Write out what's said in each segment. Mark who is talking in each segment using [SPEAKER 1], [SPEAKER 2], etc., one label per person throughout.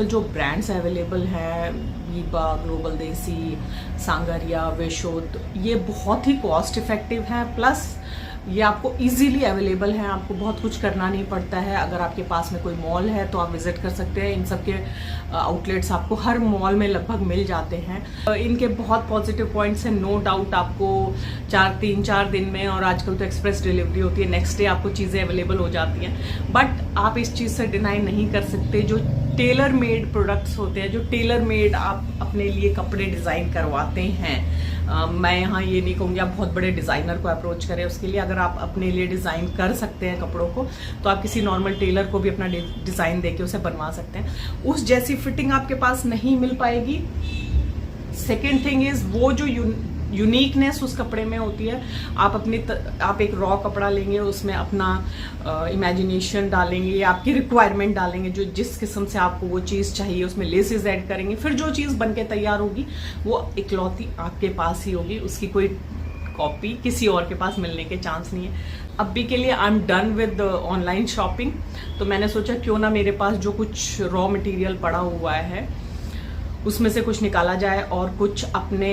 [SPEAKER 1] आजकल जो brands available हैं, वीबा, ग्लोबल देसी, सांगरिया, वेशोद, ये बहुत ही कॉस्ट इफेक्टिव हैं, प्लस ये आपको इजीली अवेलेबल हैं, आपको बहुत कुछ करना नहीं पड़ता है। अगर आपके पास में कोई मॉल है तो आप विजिट कर सकते हैं। इन सब के आउटलेट्स आपको हर मॉल में लगभग मिल जाते हैं। इनके बहुत पॉजिटिव पॉइंट्स हैं, नो डाउट। आपको 3-4 दिन में, और आजकल तो एक्सप्रेस डिलीवरी होती है, नेक्स्ट डे आपको चीज़ें अवेलेबल हो जाती हैं। बट आप इस चीज़ से डिनाई नहीं कर सकते, जो टेलर मेड प्रोडक्ट्स होते हैं, जो टेलर मेड आप अपने लिए कपड़े डिज़ाइन करवाते हैं। मैं यहाँ ये नहीं कहूँगी आप बहुत बड़े डिज़ाइनर को अप्रोच करें उसके लिए। अगर आप अपने लिए डिज़ाइन कर सकते हैं कपड़ों को, तो आप किसी नॉर्मल टेलर को भी अपना डिज़ाइन देके उसे बनवा सकते हैं। उस जैसी फिटिंग आपके पास नहीं मिल पाएगी। सेकेंड थिंग इज़, वो जो यूनिकनेस उस कपड़े में होती है, आप एक रॉ कपड़ा लेंगे, उसमें अपना इमेजिनेशन डालेंगे या आपकी रिक्वायरमेंट डालेंगे, जो जिस किस्म से आपको वो चीज़ चाहिए, उसमें लेसेस ऐड करेंगे, फिर जो चीज़ बन के तैयार होगी वो इकलौती आपके पास ही होगी। उसकी कोई कॉपी किसी और के पास मिलने के चांस नहीं है। अभी के लिए I am done with online shopping, तो मैंने सोचा क्यों ना मेरे पास जो कुछ रॉ मटेरियल पड़ा हुआ है उसमें से कुछ निकाला जाए और कुछ अपने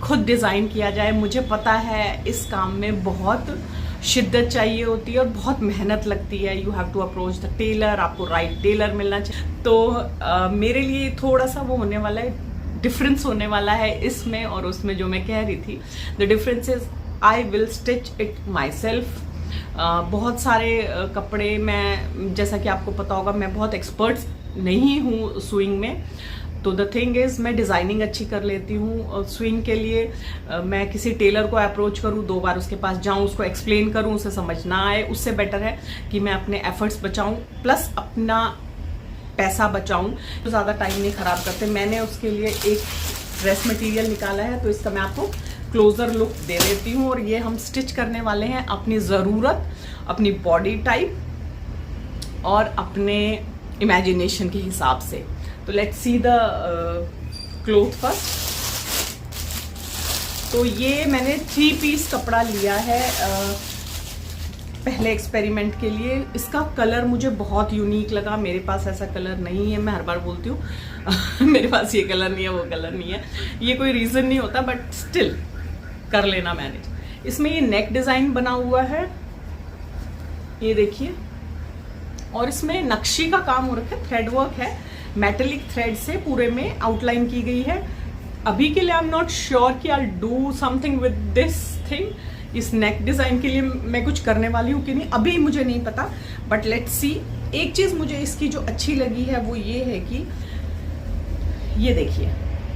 [SPEAKER 1] खुद डिज़ाइन किया जाए। मुझे पता है इस काम में बहुत शिद्दत चाहिए होती है और बहुत मेहनत लगती है। You have to approach the tailor, आपको राइट टेलर मिलना चाहिए। तो मेरे लिए थोड़ा सा वो होने वाला है, डिफरेंस होने वाला है इसमें और उसमें। जो मैं कह रही थी, the difference is I will stitch it my self. बहुत सारे कपड़े मैं, जैसा कि आपको पता होगा, मैं बहुत एक्सपर्ट नहीं हूँ स्विंग में। तो द थिंग इज़, मैं डिज़ाइनिंग अच्छी कर लेती हूँ। स्विंग के लिए मैं किसी टेलर को अप्रोच करूँ, 2 बार उसके पास जाऊँ, उसको एक्सप्लेन करूँ, उसे समझ ना आए, उससे बेटर है कि मैं अपने एफर्ट्स बचाऊँ प्लस अपना पैसा बचाऊँ। तो ज़्यादा टाइम नहीं ख़राब करते। मैंने उसके लिए एक ड्रेस मटेरियल निकाला है, तो इसका मैं आपको क्लोज़र लुक दे देती हूँ। और ये हम स्टिच करने वाले हैं अपनी ज़रूरत, अपनी बॉडी टाइप और अपने इमेजिनेशन के हिसाब से। तो let's see the cloth first. तो ये मैंने 3 पीस कपड़ा लिया है पहले एक्सपेरिमेंट के लिए। इसका कलर मुझे बहुत यूनिक लगा। मेरे पास ऐसा कलर नहीं है, मैं हर बार बोलती हूँ मेरे पास ये कलर नहीं है, वो कलर नहीं है। ये कोई रीज़न नहीं होता, बट स्टिल कर लेना मैनेज। इसमें ये नेक डिज़ाइन बना हुआ है, ये देखिए, और इसमें नक्शी का काम हो रखा है, थ्रेड वर्क है, मेटेलिक थ्रेड से पूरे में आउटलाइन की गई है। अभी के लिए आई एम नॉट श्योर कि I do something with this thing. इस नेक डिज़ाइन के लिए मैं कुछ करने वाली हूँ कि नहीं, अभी मुझे नहीं पता, बट लेट्स सी। एक चीज़ मुझे इसकी जो अच्छी लगी है वो ये है कि ये देखिए,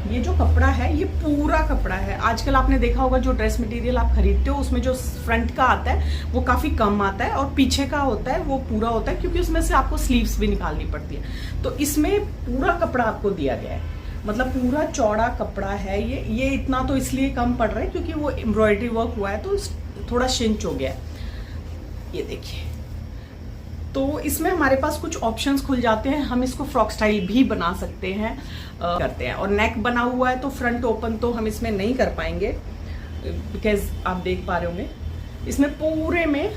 [SPEAKER 1] ये जो कपड़ा है, ये पूरा कपड़ा है। आजकल आपने देखा होगा जो ड्रेस मटेरियल आप खरीदते हो उसमें जो फ्रंट का आता है वो काफ़ी कम आता है और पीछे का होता है वो पूरा होता है, क्योंकि उसमें से आपको स्लीव्स भी निकालनी पड़ती है। तो इसमें पूरा कपड़ा आपको दिया गया है, मतलब पूरा चौड़ा कपड़ा है। ये इतना तो इसलिए कम पड़ रहा है क्योंकि वो एम्ब्रॉयडरी वर्क हुआ है तो थोड़ा शिंच हो गया है। ये देखिए, तो इसमें हमारे पास कुछ ऑप्शंस खुल जाते हैं। हम इसको फ्रॉक स्टाइल भी बना सकते हैं, करते हैं। और नेक बना हुआ है तो फ्रंट ओपन तो हम इसमें नहीं कर पाएंगे, बिकॉज आप देख पा रहे होंगे इसमें पूरे में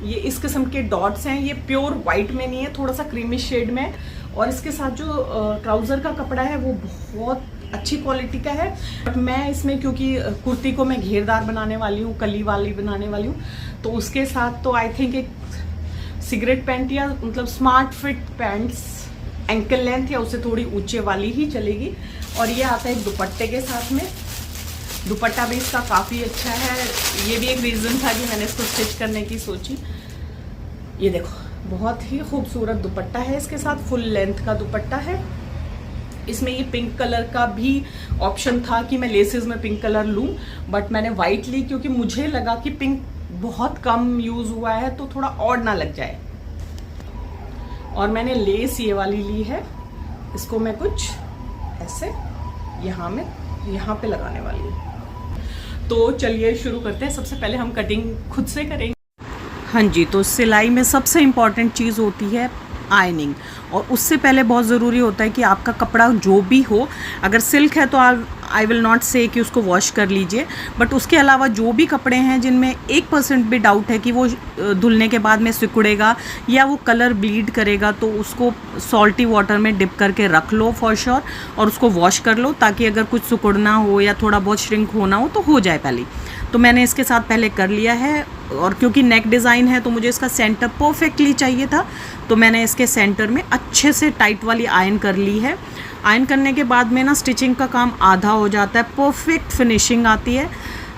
[SPEAKER 1] ये इस किस्म के डॉट्स हैं। ये प्योर वाइट में नहीं है, थोड़ा सा क्रीमी शेड में। और इसके साथ जो ट्राउज़र का कपड़ा है वो बहुत अच्छी क्वालिटी का है। बट मैं इसमें, क्योंकि कुर्ती को मैं घेरदार बनाने वाली हूँ, कली वाली बनाने वाली हूँ, तो उसके साथ तो आई थिंक एक सिगरेट पैंट या मतलब smart fit pants ankle length या उससे थोड़ी ऊंचे वाली ही चलेगी। और ये आता है एक दुपट्टे के साथ में। दुपट्टा भी इसका काफ़ी अच्छा है। ये भी एक रीज़न था कि मैंने इसको स्टिच करने की सोची। ये देखो, बहुत ही खूबसूरत दुपट्टा है, इसके साथ फुल लेंथ का दुपट्टा है। इसमें ये पिंक कलर का भी ऑप्शन था कि मैं लेसेस में पिंक कलर लूँ, बट मैंने वाइट ली क्योंकि मुझे लगा कि पिंक बहुत कम यूज़ हुआ है तो थोड़ा ऑड ना लग जाए। और मैंने लेस ये वाली ली है, इसको मैं कुछ ऐसे यहाँ पे लगाने वाली हूँ। तो चलिए शुरू करते हैं। सबसे पहले हम कटिंग खुद से करेंगे। हाँ जी, तो सिलाई में सबसे इम्पॉर्टेंट चीज़ होती है आयनिंग। और उससे पहले बहुत ज़रूरी होता है कि आपका कपड़ा जो भी हो, अगर सिल्क है तो आई विल नॉट से कि उसको वॉश कर लीजिए, बट उसके अलावा जो भी कपड़े हैं जिनमें 1% भी डाउट है कि वो धुलने के बाद में सिकुड़ेगा या वो कलर ब्लीड करेगा, तो उसको सॉल्टी वाटर में डिप करके रख लो फॉर श्योर, और उसको वॉश कर लो, ताकि अगर कुछ सिकुड़ना हो या थोड़ा बहुत श्रिंक होना हो तो हो जाए पहले। तो मैंने इसके साथ पहले कर लिया है, और क्योंकि नेक डिज़ाइन है तो मुझे इसका सेंटर परफेक्टली चाहिए था, तो मैंने इसके सेंटर में अच्छे से टाइट वाली आयरन कर ली है। आयरन करने के बाद में ना स्टिचिंग का काम आधा हो जाता है, परफेक्ट फिनिशिंग आती है।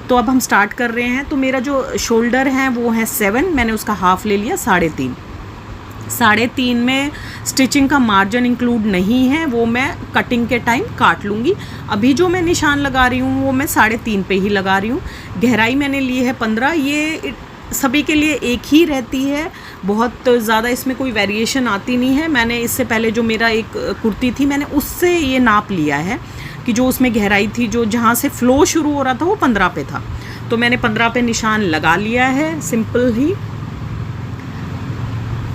[SPEAKER 1] तो अब हम स्टार्ट कर रहे हैं। तो मेरा जो शोल्डर है वो है 7, मैंने उसका हाफ ले लिया 3.5। 3.5 में स्टिचिंग का मार्जिन इंक्लूड नहीं है, वो मैं कटिंग के टाइम काट लूँगी। अभी जो मैं निशान लगा रही हूँ वो मैं 3.5 पे ही लगा रही हूँ। गहराई मैंने ली है 15, ये सभी के लिए एक ही रहती है, बहुत ज़्यादा इसमें कोई वेरिएशन आती नहीं है। मैंने इससे पहले जो मेरा एक कुर्ती थी मैंने उससे ये नाप लिया है कि जो उसमें गहराई थी, जो जहाँ से फ़्लो शुरू हो रहा था वो 15 पे था, तो मैंने 15 पे निशान लगा लिया है सिंपल ही।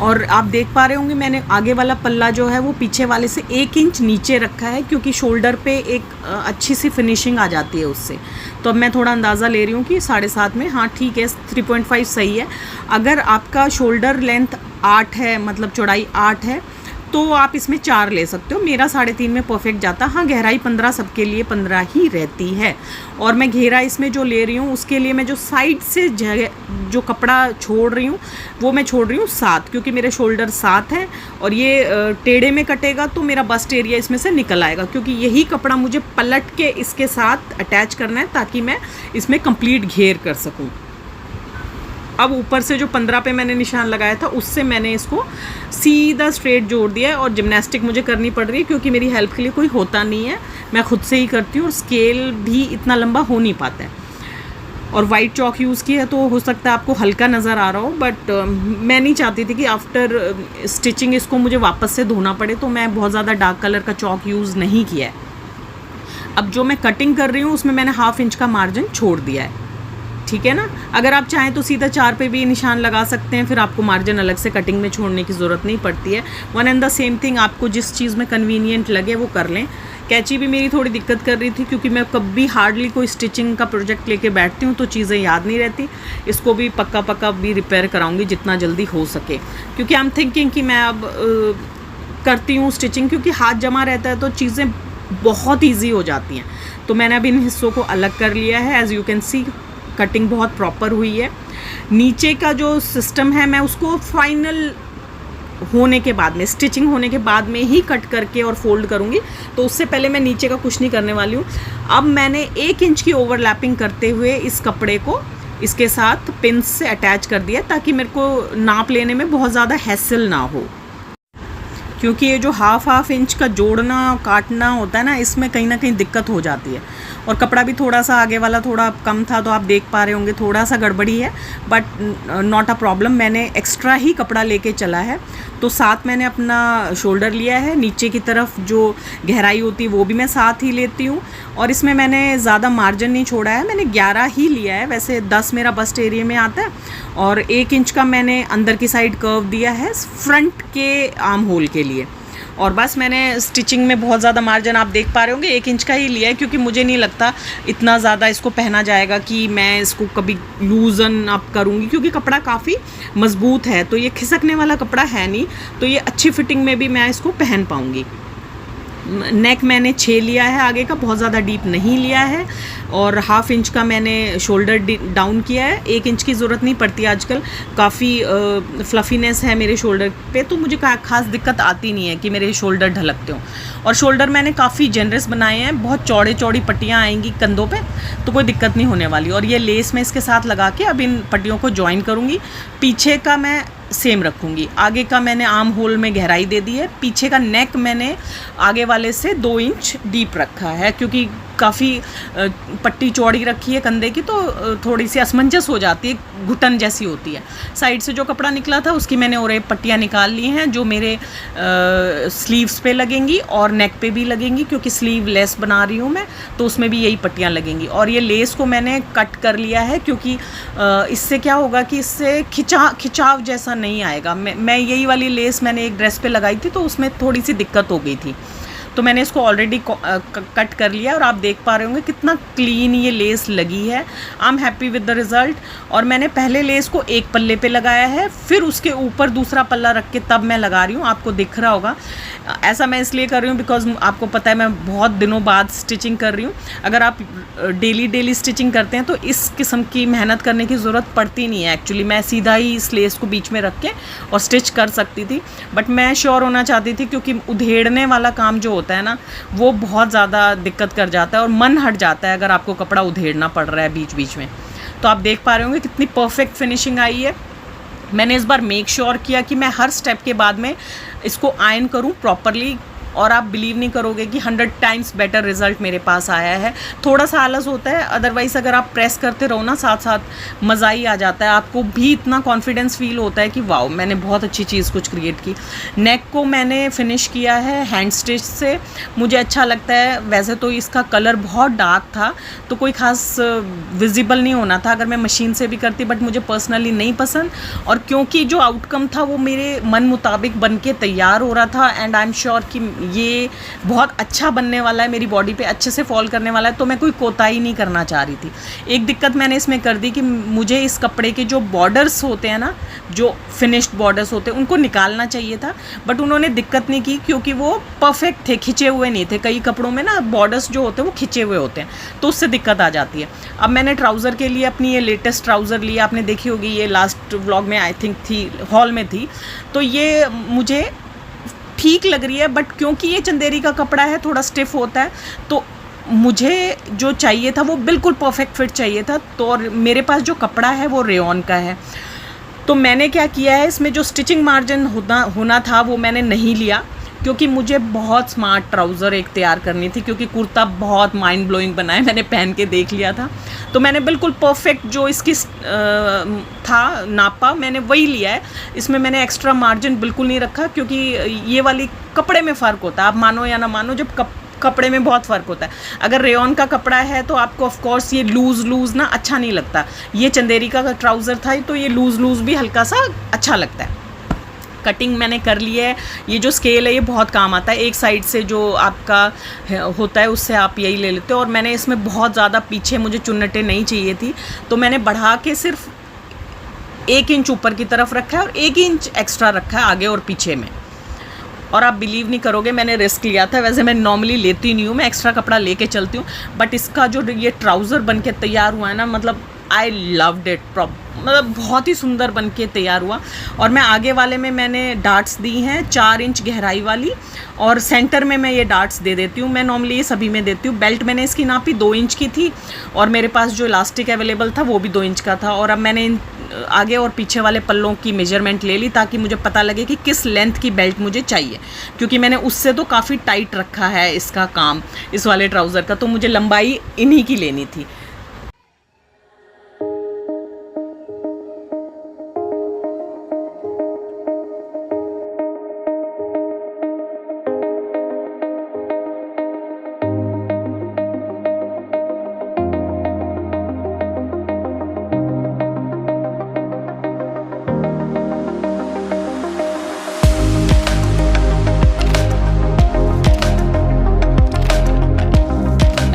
[SPEAKER 1] और आप देख पा रहे होंगे मैंने आगे वाला पल्ला जो है वो पीछे वाले से 1 इंच नीचे रखा है, क्योंकि शोल्डर पे एक अच्छी सी फिनिशिंग आ जाती है उससे। तो अब मैं थोड़ा अंदाज़ा ले रही हूँ कि 7.5 में, हाँ ठीक है, 3.5 सही है। अगर आपका शोल्डर लेंथ 8 है, मतलब चौड़ाई 8 है, तो आप इसमें 4 ले सकते हो। मेरा 3.5 में परफेक्ट जाता। हाँ, गहराई 15 सबके लिए 15 ही रहती है। और मैं घेरा इसमें जो ले रही हूँ उसके लिए मैं जो साइड से जो कपड़ा छोड़ रही हूँ वो मैं छोड़ रही हूँ 7, क्योंकि मेरे शोल्डर 7 हैं और ये टेढ़े में कटेगा तो मेरा बस्ट एरिया इसमें से निकल आएगा, क्योंकि यही कपड़ा मुझे पलट के इसके साथ अटैच करना है ताकि मैं इसमें कंप्लीट घेर कर सकूँ। अब ऊपर से जो 15 पे मैंने निशान लगाया था उससे मैंने इसको सीधा स्ट्रेट जोड़ दिया है। और जिम्नास्टिक मुझे करनी पड़ रही है क्योंकि मेरी हेल्प के लिए कोई होता नहीं है, मैं खुद से ही करती हूँ, और स्केल भी इतना लंबा हो नहीं पाता है। और वाइट चॉक यूज़ की है तो हो सकता है आपको हल्का नज़र आ रहा हो, बट मैं नहीं चाहती थी कि आफ्टर स्टिचिंग इसको मुझे वापस से धोना पड़े, तो मैं बहुत ज़्यादा डार्क कलर का चॉक यूज़ नहीं किया है। अब जो मैं कटिंग कर रही हूँ उसमें मैंने 1/2 इंच का मार्जिन छोड़ दिया है, ठीक है ना। अगर आप चाहें तो सीधा 4 पे भी निशान लगा सकते हैं, फिर आपको मार्जिन अलग से कटिंग में छोड़ने की ज़रूरत नहीं पड़ती है। One and the same thing, आपको जिस चीज़ में कन्वीनियंट लगे वो कर लें। कैंची भी मेरी थोड़ी दिक्कत कर रही थी क्योंकि मैं कभी हार्डली कोई स्टिचिंग का प्रोजेक्ट लेके बैठती हूँ तो चीज़ें याद नहीं रहती। इसको भी पक्का भी रिपेयर कराऊंगी जितना जल्दी हो सके, क्योंकि आई एम थिंकिंग कि मैं अब करती हूँ स्टिचिंग, क्योंकि हाथ जमा रहता है तो चीज़ें बहुत ईजी हो जाती हैं। तो मैंने अब इन हिस्सों को अलग कर लिया है। As you can see cutting बहुत प्रॉपर हुई है। नीचे का जो सिस्टम है मैं उसको फाइनल होने के बाद में, स्टिचिंग होने के बाद में ही कट करके और फोल्ड करूँगी, तो उससे पहले मैं नीचे का कुछ नहीं करने वाली हूँ। अब मैंने 1 इंच की ओवरलैपिंग करते हुए इस कपड़े को इसके साथ पिन से अटैच कर दिया ताकि मेरे को नाप लेने में बहुत ज़्यादा हैसल ना हो, क्योंकि ये जो 1/2 इंच का जोड़ना काटना होता है ना, इसमें कहीं ना कहीं दिक्कत हो जाती है। और कपड़ा भी थोड़ा सा आगे वाला थोड़ा कम था तो आप देख पा रहे होंगे थोड़ा सा गड़बड़ी है, बट नॉट अ प्रॉब्लम। मैंने एक्स्ट्रा ही कपड़ा लेके चला है। तो साथ मैंने अपना शोल्डर लिया है, नीचे की तरफ जो गहराई होती है वो भी मैं साथ ही लेती हूँ। और इसमें मैंने ज़्यादा मार्जिन नहीं छोड़ा है, मैंने 11 ही लिया है। वैसे 10 मेरा बस्ट एरिया में आता है, और 1 इंच का मैंने अंदर की साइड कर्व दिया है फ्रंट के आर्म होल के लिए। और बस मैंने स्टिचिंग में बहुत ज़्यादा मार्जिन आप देख पा रहे होंगे 1 इंच का ही लिया है, क्योंकि मुझे नहीं लगता इतना ज़्यादा इसको पहना जाएगा कि मैं इसको कभी लूज़न अप करूँगी, क्योंकि कपड़ा काफ़ी मज़बूत है, तो ये खिसकने वाला कपड़ा है नहीं, तो ये अच्छी फिटिंग में भी मैं इसको पहन पाऊँगी। नेक मैंने 6 लिया है आगे का, बहुत ज़्यादा डीप नहीं लिया है। और 1/2 इंच का मैंने शोल्डर डाउन किया है। 1 इंच की ज़रूरत नहीं पड़ती आजकल, काफ़ी फ्लफीनेस है मेरे शोल्डर पे, तो मुझे खास दिक्कत आती नहीं है कि मेरे शोल्डर ढलकते हों। और शोल्डर मैंने काफ़ी जेनरस बनाए हैं, बहुत चौड़ी पट्टियाँ आएंगी कंधों पे, तो कोई दिक्कत नहीं होने वाली। और ये लेस मैं इसके साथ लगा के अब इन पट्टियों को जॉइन करूँगी। पीछे का मैं सेम रखूँगी। आगे का मैंने आर्म होल में गहराई दे दी है। पीछे का नेक मैंने आगे वाले से 2 इंच डीप रखा है, क्योंकि काफ़ी पट्टी चौड़ी रखी है कंधे की, तो थोड़ी सी असमंजस हो जाती है, घुटन जैसी होती है। साइड से जो कपड़ा निकला था उसकी मैंने और पट्टियाँ निकाल ली हैं, जो मेरे स्लीव्स पे लगेंगी और नेक पे भी लगेंगी, क्योंकि स्लीव लेस बना रही हूँ मैं, तो उसमें भी यही पट्टियाँ लगेंगी। और ये लेस को मैंने कट कर लिया है, क्योंकि इससे क्या होगा कि इससे खिंचाव जैसा नहीं आएगा। मैं यही वाली लेस मैंने एक ड्रेस पे लगाई थी तो उसमें थोड़ी सी दिक्कत हो गई थी, तो मैंने इसको ऑलरेडी कट कर लिया और आप देख पा रहे होंगे कितना क्लीन ये लेस लगी है। I am happy with the result. और मैंने पहले लेस को एक पल्ले पे लगाया है, फिर उसके ऊपर दूसरा पल्ला रख के तब मैं लगा रही हूँ, आपको दिख रहा होगा। ऐसा मैं इसलिए कर रही हूँ बिकॉज आपको पता है मैं बहुत दिनों बाद स्टिचिंग कर रही हूँ। अगर आप डेली स्टिचिंग करते हैं तो इस किस्म की मेहनत करने की ज़रूरत पड़ती नहीं है। एक्चुअली मैं सीधा ही इस लेस को बीच में रख के और स्टिच कर सकती थी, बट मैं श्योर होना चाहती थी क्योंकि उधेड़ने वाला काम जो होता है ना वो बहुत ज़्यादा दिक्कत कर जाता है और मन हट जाता है अगर आपको कपड़ा उधेड़ना पड़ रहा है बीच बीच में। तो आप देख पा रहे होंगे कितनी परफेक्ट फिनिशिंग आई है। मैंने इस बार मेक श्योर किया कि मैं हर स्टेप के बाद में इसको आयन करूं प्रॉपरली, और आप बिलीव नहीं करोगे कि 100 टाइम्स बेटर रिजल्ट मेरे पास आया है। थोड़ा सा आलस होता है, अदरवाइज़ अगर आप प्रेस करते रहो ना साथ साथ मज़ा ही आ जाता है। आपको भी इतना कॉन्फिडेंस फील होता है कि वाओ मैंने बहुत अच्छी चीज़ कुछ क्रिएट की। नेक को मैंने फिनिश किया है हैंड स्टिच से, मुझे अच्छा लगता है। वैसे तो इसका कलर बहुत डार्क था तो कोई ख़ास विजिबल नहीं होना था अगर मैं मशीन से भी करती, बट मुझे पर्सनली नहीं पसंद। और क्योंकि जो आउटकम था वो मेरे मन मुताबिक बन के तैयार हो रहा था एंड आई एम श्योर कि ये बहुत अच्छा बनने वाला है, मेरी बॉडी पे अच्छे से फॉल करने वाला है, तो मैं कोई कोताही नहीं करना चाह रही थी। एक दिक्कत मैंने इसमें कर दी कि मुझे इस कपड़े के जो बॉर्डर्स होते हैं ना, जो फिनिश्ड बॉर्डर्स होते हैं उनको निकालना चाहिए था, बट उन्होंने दिक्कत नहीं की क्योंकि वो परफेक्ट थे, खिंचे हुए नहीं थे। कई कपड़ों में ना बॉर्डर्स जो होते हैं वो खिंचे हुए होते हैं तो उससे दिक्कत आ जाती है। अब मैंने ट्राउज़र के लिए अपनी ये लेटेस्ट ट्राउज़र लिया, आपने देखी होगी, ये लास्ट व्लॉग में आई थिंक थी, हॉल में थी, तो ये मुझे ठीक लग रही है। बट क्योंकि ये चंदेरी का कपड़ा है, थोड़ा स्टिफ होता है, तो मुझे जो चाहिए था वो बिल्कुल परफेक्ट फिट चाहिए था। तो और मेरे पास जो कपड़ा है वो रेयॉन का है, तो मैंने क्या किया है, इसमें जो स्टिचिंग मार्जिन होना था वो मैंने नहीं लिया क्योंकि मुझे बहुत स्मार्ट ट्राउज़र एक तैयार करनी थी, क्योंकि कुर्ता बहुत माइंड ब्लोइंग बना है, मैंने पहन के देख लिया था। तो मैंने बिल्कुल परफेक्ट जो इसकी था नापा, मैंने वही लिया है। इसमें मैंने एक्स्ट्रा मार्जिन बिल्कुल नहीं रखा क्योंकि ये वाली कपड़े में फ़र्क होता है, आप मानो या ना मानो, जब कपड़े में बहुत फ़र्क होता है। अगर रेयॉन का कपड़ा है तो आपको ऑफ कोर्स ये लूज़ ना अच्छा नहीं लगता। ये चंदेरी का ट्राउज़र था तो ये लूज़ भी हल्का सा अच्छा लगता है। कटिंग मैंने कर ली है। ये जो स्केल है ये बहुत काम आता है, एक साइड से जो आपका होता है उससे आप यही ले लेते हो। और मैंने इसमें बहुत ज़्यादा पीछे मुझे चुन्नटें नहीं चाहिए थी, तो मैंने बढ़ा के सिर्फ 1 इंच ऊपर की तरफ रखा है और 1 इंच एक्स्ट्रा रखा है आगे और पीछे में। और आप बिलीव नहीं करोगे, मैंने रिस्क लिया था। वैसे मैं नॉर्मली लेती नहीं हूँ, मैं एक्स्ट्रा कपड़ा लेके चलती हूँ, बट इसका जो ये ट्राउज़र बन के तैयार हुआ है ना, मतलब आई लव्ड इट, मतलब बहुत ही सुंदर बन के तैयार हुआ। और मैं आगे वाले में मैंने डार्ट्स दी हैं 4 इंच गहराई वाली, और सेंटर में मैं ये डार्ट्स दे देती हूँ। मैं नॉर्मली ये सभी में देती हूँ। बेल्ट मैंने इसकी नापी 2 इंच की थी और मेरे पास जो इलास्टिक अवेलेबल था वो भी 2 इंच का था। और अब मैंने इन आगे और पीछे वाले पल्लों की मेजरमेंट ले ली ताकि मुझे पता लगे कि किस लेंथ की बेल्ट मुझे चाहिए, क्योंकि मैंने उससे तो काफ़ी टाइट रखा है इसका काम, इस वाले ट्राउज़र का, तो मुझे लंबाई इन्हीं की लेनी थी।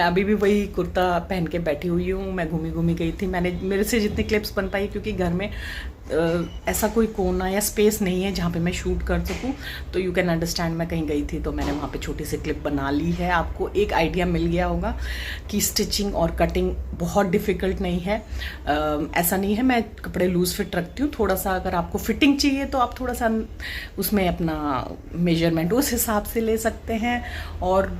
[SPEAKER 1] अभी भी वही कुर्ता पहन के बैठी हुई हूँ। मैं घूमी गई थी, मैंने मेरे से जितनी क्लिप्स बन पाई, क्योंकि घर में ऐसा कोई कोना या स्पेस नहीं है जहाँ पे मैं शूट कर सकूँ, तो यू कैन अंडरस्टैंड मैं कहीं गई थी तो मैंने वहाँ पे छोटी सी क्लिप बना ली है। आपको एक आइडिया मिल गया होगा कि स्टिचिंग और कटिंग बहुत डिफ़िकल्ट नहीं है। ऐसा नहीं है, मैं कपड़े लूज़ फिट रखती हूँ। थोड़ा सा अगर आपको फिटिंग चाहिए तो आप थोड़ा सा उसमें अपना मेजरमेंट उस हिसाब से ले सकते हैं, और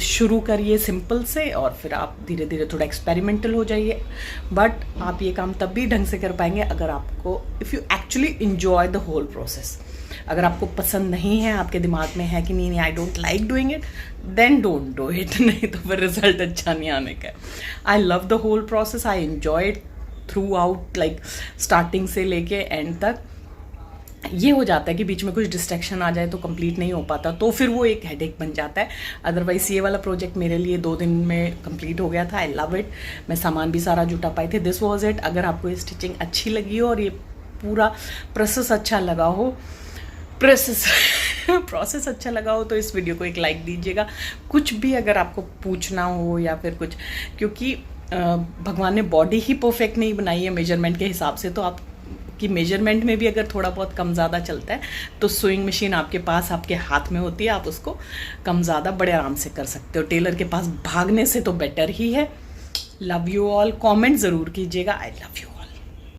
[SPEAKER 1] शुरू करिए सिंपल से और फिर आप धीरे धीरे थोड़ा एक्सपेरिमेंटल हो जाइए। बट आप ये काम तब भी ढंग से कर पाएंगे अगर आपको, if you actually enjoy the whole process. अगर आपको पसंद नहीं है, आपके दिमाग में है कि नहीं I don't like doing it, then don't do it, नहीं तो फिर रिजल्ट अच्छा नहीं आने का। I love the whole process, I enjoy it throughout, like starting से लेके एंड तक। ये हो जाता है कि बीच में कुछ डिस्ट्रैक्शन आ जाए तो कंप्लीट नहीं हो पाता, तो फिर वो एक हेडेक बन जाता है। अदरवाइज ये वाला प्रोजेक्ट मेरे लिए 2 दिन में कंप्लीट हो गया था। I love it. मैं सामान भी सारा जुटा पाई थी। This was it. अगर आपको ये स्टिचिंग अच्छी लगी हो और ये पूरा प्रोसेस अच्छा लगा हो, प्रोसेस प्रोसेस अच्छा लगा हो तो इस वीडियो को एक लाइक दीजिएगा। कुछ भी अगर आपको पूछना हो या फिर कुछ, क्योंकि भगवान ने बॉडी ही परफेक्ट नहीं बनाई है मेजरमेंट के हिसाब से, तो आप कि मेजरमेंट में भी अगर थोड़ा बहुत कम ज़्यादा चलता है तो सुइंग मशीन आपके पास, आपके हाथ में होती है, आप उसको कम ज़्यादा बड़े आराम से कर सकते हो। टेलर के पास भागने से तो बेटर ही है। Love you all. कमेंट ज़रूर कीजिएगा। I love you.